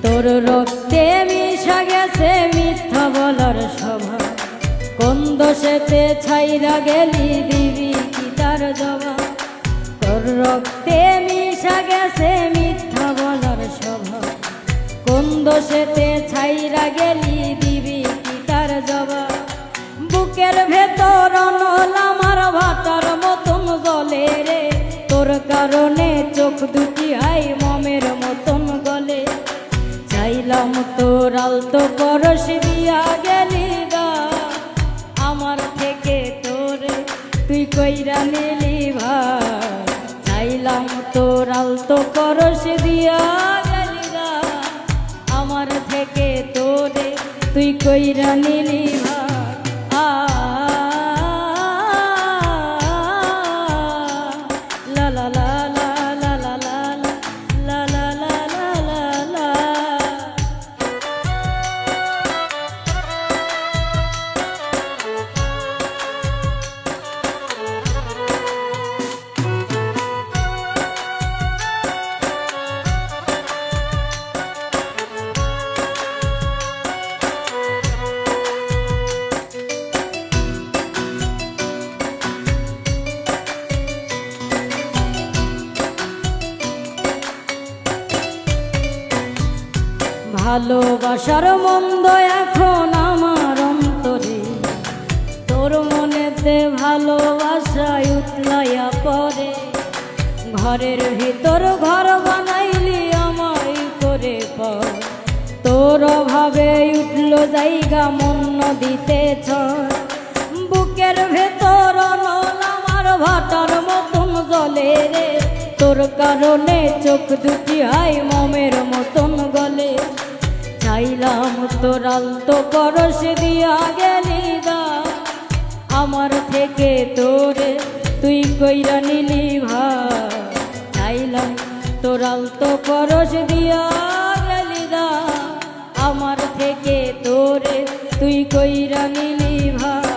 তোর রক্তে মিশা গেছে মিথ্যা বলার স্বভাব, কোন দোষেতে ছাইরা গেলি দিবি কি তার জবাব। তোর রক্তে মিশা গেছে মিথ্যা বলার স্বভাব, কোন দোষেতে ছাইরা গেলি দিবি কি তার জবাব। বুকের ভেতর অনল আমার ভাটার মতন জ্বলে রে, তোর কারণে চোখ দুটি আই মমের মতন গলে। চাইলাম তোর আলতো পরশ দিয়া গেলি গা, আমার থেকে তোরে তুই কইরা নিলি ভাই। চাইলাম তোর আলতো পরশ দিয়া গেলি গা, আমার থেকে তোরে তুই কইরা নিলি ভাই। লা লা লা লা লা লা লা লা লা লা লা লা। ভালোবাসার মন্দ এখন আমার অন্তরে, তোর মনেতে ভালোবাসায় উতলাইয়া পড়ে। ঘরের ভিতর ঘর বানাইলি আমায় করে পর, তোর অভাবে উঠল জায়গা মন নদীতে ঝড়। বুকের ভেতর অনল আমার ভাটার মতন জ্বলে রে, তোর কারণে চোখ দুটি হাই মমের মতন গলে। চাইলাম তোর আলতো পরশ দিয়া গেলি গা, আমার থেকে তোরে তুই কইরা নিলি ভাই। চাইলাম তোর আলতো পরশ দিয়া গেলি গা, আমার থেকে তোরে তুই কইরা নিলি ভাই।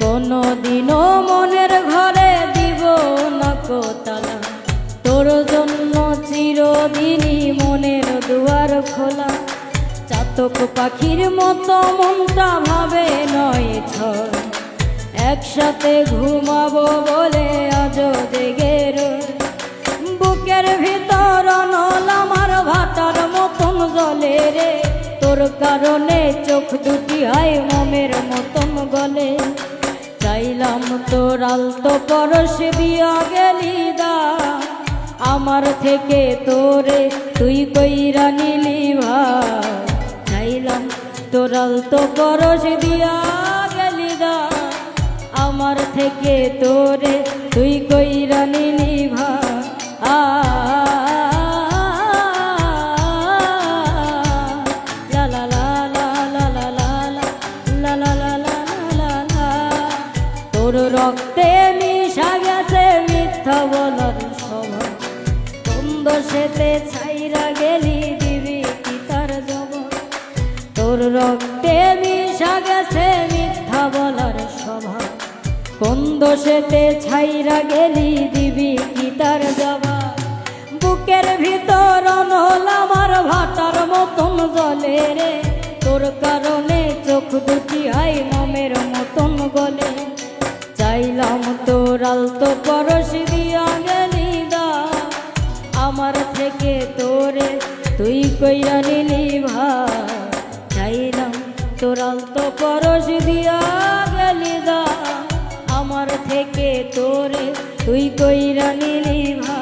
কোনদিনও মনের ঘরে দিব না কোতালা, তোর জন্য চিরদিনই মনের দুয়ার খোলা। চাতক পাখির মতো মনটা ভাবে নয় ছয়, একসাথে ঘুমাবো বলে আজও জেগে রই। বুকের ভিতর অনল আমার ভাটার মতন জ্বলে রে, তোর কারণে চোখ দুটি হয় মমের মতন গলে। চাইলাম তোর আলতো পরশ দিয়া গেলি দা, আমার থেকে তোরে তুই কইরা নিলি ভাই। চাইলাম তোর আলতো পরশ দিয়া গেলি দা, আমার থেকে তোরে তুই কইরা নিলি ভাই। তোর রক্তে মিশা গেছে মিথ্যা বলার স্বভাব, কোন দোষেতে ছাইরা গেলি দিবি কি তার জবাব। তোর রক্তে মিশা গেছে মিথ্যা বলার স্বভাব, কোন দোষেতে ছাইরা গেলি দিবি কি তার জবাব। বুকের ভিতর অনল আমার ভাটার মতন জ্বলে রে, তোর কারণে চোখ দুটি হয় মমের মতন গলে। চাইলাম তোর আলতো পরশ দিয়া গেলি দা, আমার থেকে তোরে তুই কইরা নিলি ভাই। চাইলাম তোর আলতো পরশ দিয়া গেলি দা, আমার থেকে তোরে তুই কইরা নিলি ভাই।